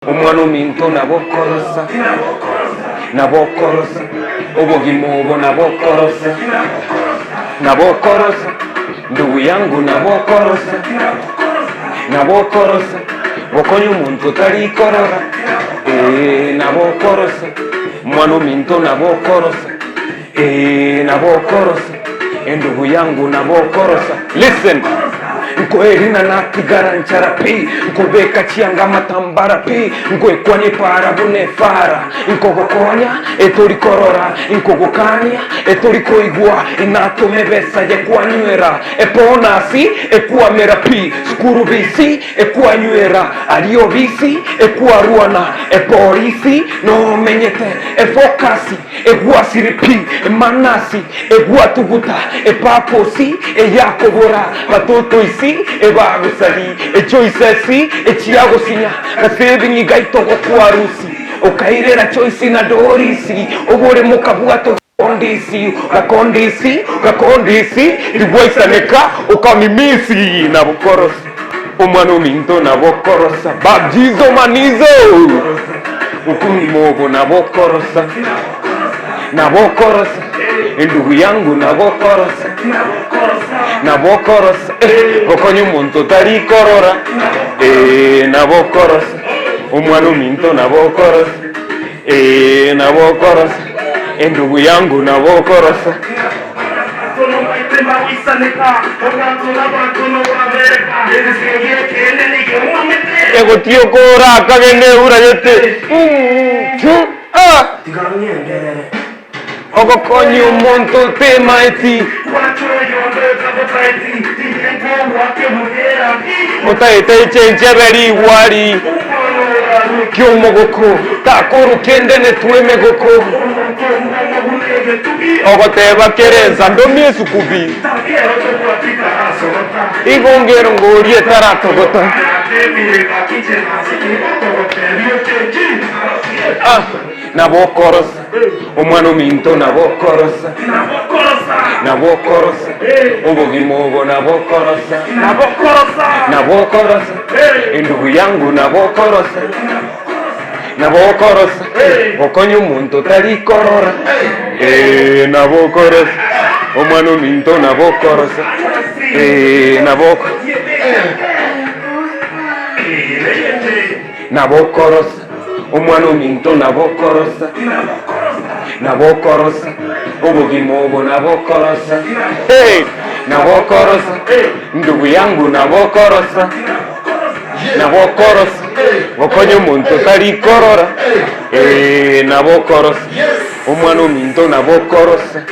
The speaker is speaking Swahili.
Umwana uminto nabokorosa ubugimobo nabokorosa ndugu yangu nabokorosa bokonya umuntu utarikorora nabokorosa umwana uminto nabokorosa ndugu yangu nabokorosa. Listen, nkoerina natigara nchara pi nkobeka chianga matambara pi nkwekwanye para bunefara nkogokonya etorikorora nkogokania etorikoigwa inatomebesa yekwanyuera eponasi ekuamera pi skuru bisi ekwanyuera ario bisi ekwaruana epolisi no menyete efokasi egwasiri pi manasi egwatuguta epaposi eyakobora batoto isi ebagusari echoisesi echiagosinya kasebinyi gaitogo kwarusi ukairera choisi na dorisi obore mukabwato gakondisi libwaisaneka ukamimisi na bukorosa umwana uminto na bokorosa babjizo manizo ukunimogo na bokorosa ndugu yangu nabokorosa bokonya umuntu utarikorora nabokorosa umwana uminto nabokorosa ndugu yangu nabokorosa egotiokora akagene urayete ogokonya umuntu temaeti utaitaicenjeberi igwari kiomogoko takuru kendene tuemegoko ogoteba kereza ndomiesu kubi igongero ngorie taratogota nabokorosa umwana uminto nabokorosa ubugimobo nabokorosa ndugu yangu nabokorosa bokonya umuntu utarikorora nabokorosa umwana uminto nabokorosa umwana uminto nabokorosa ubugimobo nabokorosa ndugu yangu nabokorosa bokonya umuntu utarikorora nabokorosa umwana uminto nabokorosa